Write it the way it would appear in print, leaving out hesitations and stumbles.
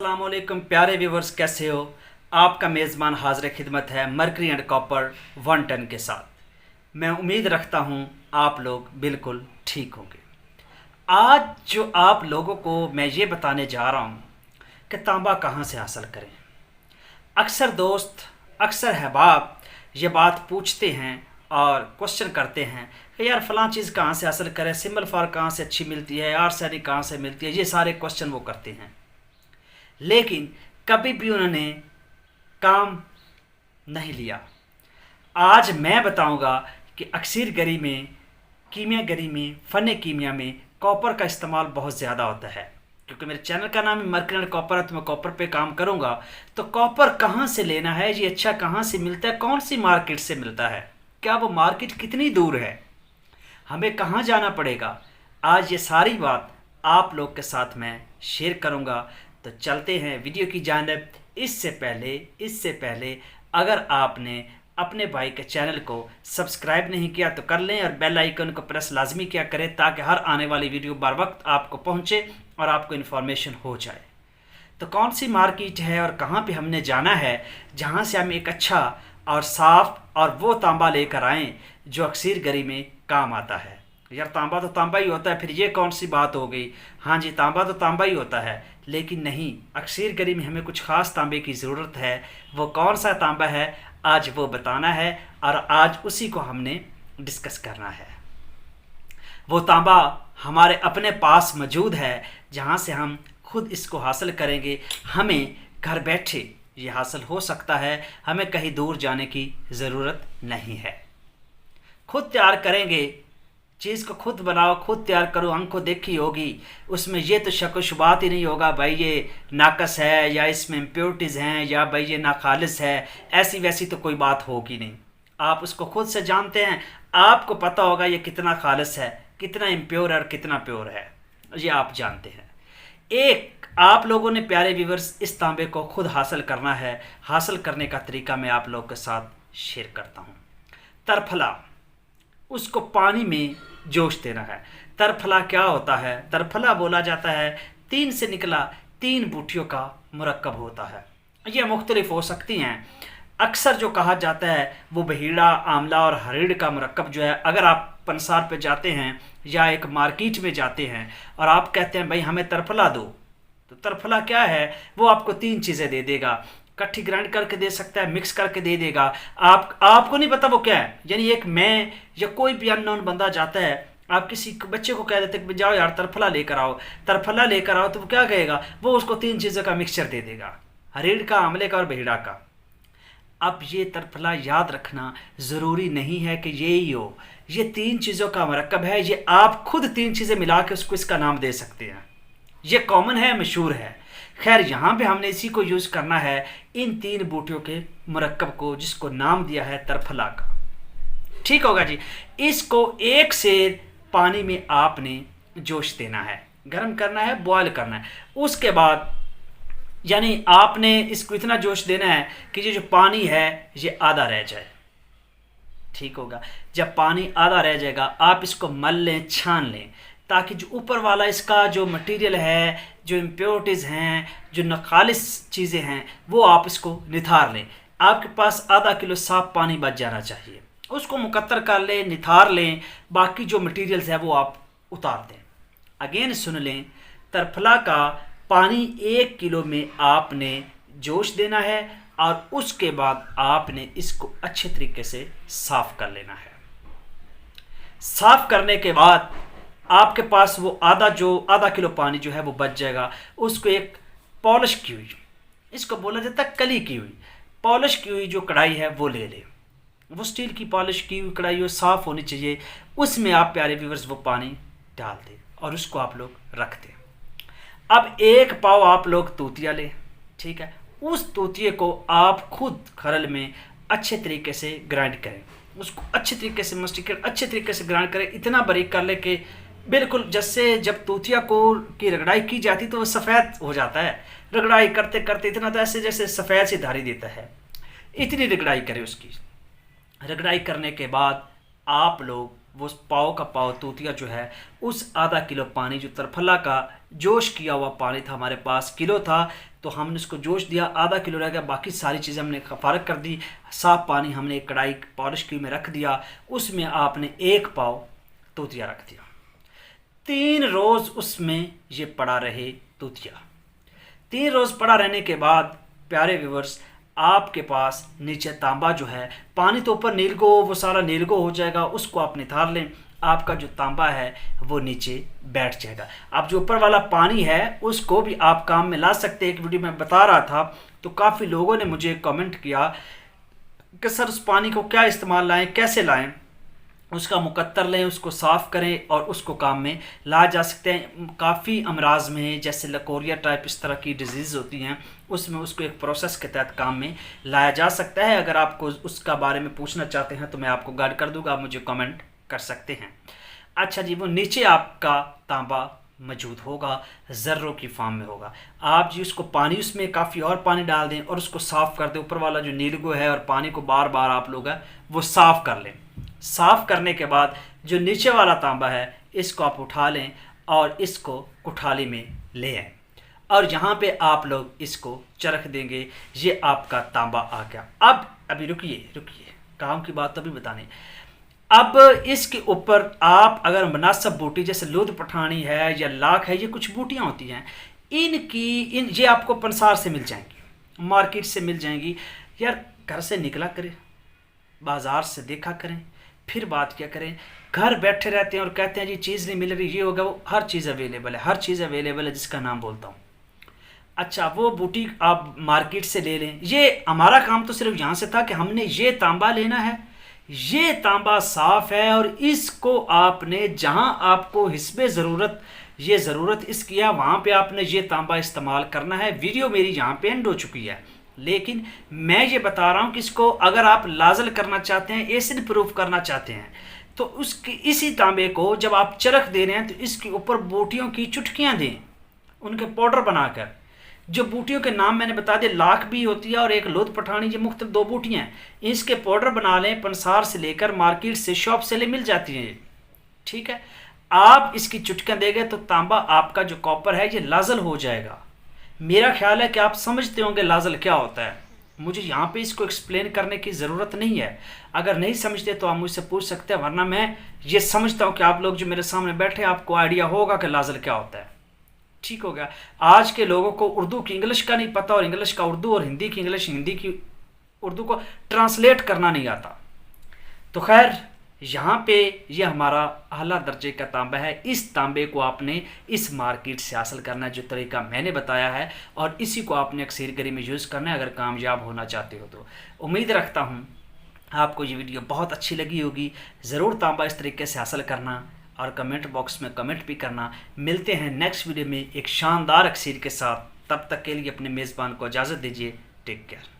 अस्सलामुअलैकुम प्यारे व्यूवर्स, कैसे हो। आपका मेज़बान हाजिर खिदमत है मरकरी एंड कॉपर 1 टन के साथ। मैं उम्मीद रखता हूँ आप लोग बिल्कुल ठीक होंगे। आज जो आप लोगों को मैं ये बताने जा रहा हूँ कि तांबा कहाँ से हासिल करें। अक्सर दोस्त, अक्सर अहबाब ये बात पूछते हैं और क्वेश्चन करते हैं कि यार फ़लाँ चीज़ कहाँ से हासिल करें, सिंबल फार कहाँ से अच्छी मिलती है, आर्सेनिक कहाँ से मिलती है। ये सारे क्वेश्चन वो करते हैं, लेकिन कभी भी उन्होंने काम नहीं लिया। आज मैं बताऊंगा कि अक्सर गरी में, कीमिया गरी में, फ़न कीमिया में कॉपर का इस्तेमाल बहुत ज़्यादा होता है। क्योंकि मेरे चैनल का नाम है मरकरी एंड कॉपर है, तो मैं कॉपर पे काम करूंगा। तो कॉपर कहाँ से लेना है, ये अच्छा कहाँ से मिलता है, कौन सी मार्केट से मिलता है, क्या वो मार्केट कितनी दूर है, हमें कहाँ जाना पड़ेगा, आज ये सारी बात आप लोग के साथ मैं शेयर करूंगा। तो चलते हैं वीडियो की जानिब। इससे पहले अगर आपने अपने भाई के चैनल को सब्सक्राइब नहीं किया तो कर लें और बेल आइकन को प्रेस लाजमी किया करें, ताकि हर आने वाली वीडियो बर वक्त आपको पहुंचे और आपको इन्फॉर्मेशन हो जाए। तो कौन सी मार्केट है और कहाँ पे हमने जाना है जहाँ से हम एक अच्छा और साफ़ और वो तांबा लेकर आएँ जो अक्सर गरी में काम आता है। यार तांबा तो तांबा ही होता है, फिर ये कौन सी बात हो गई। हाँ जी, तांबा तो तांबा ही होता है, लेकिन नहीं, अक्सर गरी में हमें कुछ ख़ास तांबे की ज़रूरत है। वो कौन सा तांबा है आज वो बताना है और आज उसी को हमने डिस्कस करना है। वो तांबा हमारे अपने पास मौजूद है, जहाँ से हम खुद इसको हासिल करेंगे। हमें घर बैठे ये हासिल हो सकता है, हमें कहीं दूर जाने की ज़रूरत नहीं है। खुद तैयार करेंगे, चीज़ को खुद बनाओ, खुद तैयार करो, आंखों देखी होगी, उसमें ये तो शक व शुबात ही नहीं होगा भाई ये नाकस है या इसमें इम्प्योरिटीज़ हैं या भाई ये नाखालिस है। ऐसी वैसी तो कोई बात होगी नहीं, आप उसको खुद से जानते हैं, आपको पता होगा ये कितना खालिस है, कितना इम्प्योर है और कितना प्योर है, ये आप जानते हैं। एक आप लोगों ने प्यारे व्यूवर्स इस तांबे को खुद हासिल करना है। हासिल करने का तरीका मैं आप लोगों के साथ शेयर करता हूँ। तरफला, उसको पानी में जोश देना है। तरफला क्या होता है? तरफला बोला जाता है 3 से निकला 3 बूटियों का मुरक्कब होता है। ये मुख्तलिफ हो सकती हैं। अक्सर जो कहा जाता है वो बहीड़ा, आंवला और हरीड़ का मुरक्कब जो है, अगर आप पंसार पे जाते हैं या एक मार्केट में जाते हैं और आप कहते हैं भाई हमें तरफला दो, तो तरफला क्या है, वो आपको 3 चीज़ें दे देगा। इकट्ठी ग्राइंड करके दे सकता है, मिक्स करके दे देगा। आपको नहीं पता वो क्या है। यानी एक मैं या कोई भी अननोन बंदा जाता है, आप किसी बच्चे को कह देते कि जाओ यार तरफला लेकर आओ, तरफला लेकर आओ, तो वो क्या कहेगा, वो उसको 3 चीज़ों का मिक्सचर दे देगा, हरीड़ का, आंवले का और बहीड़ा का। अब ये तरफला याद रखना ज़रूरी नहीं है कि ये ही हो, ये 3 चीज़ों का मरकब है। ये आप खुद 3 चीज़ें मिला के उसको इसका नाम दे सकते हैं। ये कॉमन है, मशहूर है। खैर यहाँ पे हमने इसी को यूज़ करना है, इन 3 बूटियों के मुरक्कब को, जिसको नाम दिया है तरफला का। ठीक होगा जी। इसको 1 सेर पानी में आपने जोश देना है, गर्म करना है, बॉयल करना है। उसके बाद यानी आपने इसको इतना जोश देना है कि ये जो पानी है ये आधा रह जाए। ठीक होगा। जब पानी आधा रह जाएगा आप इसको मल लें, छान लें, ताकि जो ऊपर वाला इसका जो मटेरियल है, जो इम्प्योरिटीज़ हैं, जो नखालिस चीज़ें हैं, वो आप इसको निथार लें। आपके पास आधा किलो साफ पानी बच जाना चाहिए। उसको मुकत्तर कर लें, निथार लें, बाकी जो मटेरियल्स है वो आप उतार दें। अगेन सुन लें, तरफला का पानी 1 किलो में आपने जोश देना है और उसके बाद आपने इसको अच्छे तरीके से साफ़ कर लेना है। साफ़ करने के बाद आपके पास वो आधा किलो पानी जो है वो बच जाएगा। उसको एक पॉलिश की हुई, इसको बोला जाता है कली की हुई, पॉलिश की हुई जो कढ़ाई है वो ले लें। वो स्टील की पॉलिश की हुई कढ़ाई हो, साफ़ होनी चाहिए। उसमें आप प्यारे व्यूवर्स वो पानी डाल दें और उसको आप लोग रख दें। अब 1 पाव आप लोग तूतिया लें। ठीक है। उस तूतिये को आप खुद खरल में अच्छे तरीके से ग्राइंड करें, उसको अच्छे तरीके से मस्टिकेट अच्छे तरीके से ग्राइंड करें, इतना बारीक कर ले कि बिल्कुल जैसे जब तूतिया को की रगड़ाई की जाती तो वो सफ़ेद हो जाता है। रगड़ाई करते करते इतना तो ऐसे जैसे सफ़ेद सी धारी देता है, इतनी रगड़ाई करें उसकी। रगड़ाई करने के बाद आप लोग वो पाव का पाव तूतिया जो है उस आधा किलो पानी जो तरफला का जोश किया हुआ पानी था, हमारे पास किलो था तो हमने उसको जोश दिया, आधा किलो रह गया, बाकी सारी चीज़ें हमने फ़र्क कर दी। साफ़ पानी हमने एक कढ़ाई पॉलिश की में रख दिया, उसमें आपने 1 पाव तूतिया रख दिया। 3 रोज़ उसमें ये पड़ा रहे तूतिया। 3 रोज़ पड़ा रहने के बाद प्यारे व्यूवर्स, आपके पास नीचे तांबा जो है, पानी तो ऊपर नीलगो, वो सारा नीलगो हो जाएगा, उसको आप निथार लें, आपका जो तांबा है वो नीचे बैठ जाएगा। अब जो ऊपर वाला पानी है उसको भी आप काम में ला सकते हैं। एक वीडियो में बता रहा था तो काफ़ी लोगों ने मुझे कमेंट किया कि सर उस पानी को क्या इस्तेमाल लाएं, कैसे लाएं, उसका मुकत्तर लें, उसको साफ़ करें और उसको काम में ला जा सकते हैं। काफ़ी अमराज में जैसे लकोरिया टाइप इस तरह की डिजीज़ होती हैं, उसमें उसको एक प्रोसेस के तहत काम में लाया जा सकता है। अगर आपको उसका बारे में पूछना चाहते हैं तो मैं आपको गाइड कर दूंगा, आप मुझे कमेंट कर सकते हैं। अच्छा जी, वो नीचे आपका तांबा मौजूद होगा, ज़र्रों की फॉर्म में होगा। आप जी उसको पानी, उसमें काफ़ी और पानी डाल दें और उसको साफ़ कर दें, ऊपर वाला जो नीलगो है और पानी को बार बार आप लोग है वो साफ़ कर लें। साफ़ करने के बाद जो नीचे वाला तांबा है इसको आप उठा लें और इसको कुठाली में ले आएँ और यहाँ पे आप लोग इसको चरख देंगे। ये आपका तांबा आ गया। अब अभी रुकिए, काम की बात तो अभी बताने। अब इसके ऊपर आप अगर मुनासिब बूटी जैसे लूध पठानी है या लाख है, ये कुछ बूटियाँ होती हैं, ये आपको पंसार से मिल जाएंगी, मार्केट से मिल जाएंगी। यार घर से निकला करें, बाज़ार से देखा करें, फिर बात क्या करें। घर बैठे रहते हैं और कहते हैं जी चीज़ नहीं मिल रही, ये होगा वो, हर चीज़ अवेलेबल है, हर चीज़ अवेलेबल है जिसका नाम बोलता हूँ। अच्छा, वो बूटी आप मार्केट से ले लें। ये हमारा काम तो सिर्फ यहाँ से था कि हमने ये तांबा लेना है, ये तांबा साफ़ है और इसको आपने जहाँ आपको हिस्बे ज़रूरत, ये ज़रूरत इसकी है, वहाँ पे आपने ये तांबा इस्तेमाल करना है। वीडियो मेरी यहाँ पे एंड हो चुकी है, लेकिन मैं ये बता रहा हूँ कि इसको अगर आप लाजल करना चाहते हैं, एसिड प्रूफ करना चाहते हैं, तो उसकी इसी तांबे को जब आप चरख दे रहे हैं तो इसके ऊपर बूटियों की चुटकियाँ दें, उनके पाउडर बनाकर। जो बूटियों के नाम मैंने बता दिए, लाख भी होती है और एक लोध पठानी, ये मुख्तलिफ 2 बूटियाँ हैं, इसके पाउडर बना लें, पंसार से लेकर मार्केट से, शॉप से ले मिल जाती हैं ये, ठीक है। आप इसकी चुटकियाँ देंगे तो तांबा आपका जो कॉपर है ये लाजल हो जाएगा। मेरा ख्याल है कि आप समझते होंगे लाजल क्या होता है, मुझे यहाँ पे इसको एक्सप्लेन करने की ज़रूरत नहीं है। अगर नहीं समझते तो आप मुझसे पूछ सकते हैं, वरना मैं ये समझता हूँ कि आप लोग जो मेरे सामने बैठे हैं आपको आइडिया होगा कि लाजल क्या होता है। ठीक हो गया। आज के लोगों को उर्दू की इंग्लिश का नहीं पता और इंग्लिश का उर्दू और हिंदी की इंग्लिश, हिंदी की उर्दू को ट्रांसलेट करना नहीं आता। तो खैर यहाँ पे ये हमारा आला दर्जे का तांबा है। इस तांबे को आपने इस मार्केट से हासिल करना है जो तरीका मैंने बताया है, और इसी को आपने अक्सर गरी में यूज़ करना है अगर कामयाब होना चाहते हो तो। उम्मीद रखता हूँ आपको ये वीडियो बहुत अच्छी लगी होगी। ज़रूर तांबा इस तरीके से हासिल करना और कमेंट बॉक्स में कमेंट भी करना। मिलते हैं नेक्स्ट वीडियो में एक शानदार अक्सर के साथ, तब तक के लिए अपने मेज़बान को इजाज़त दीजिए। Take care.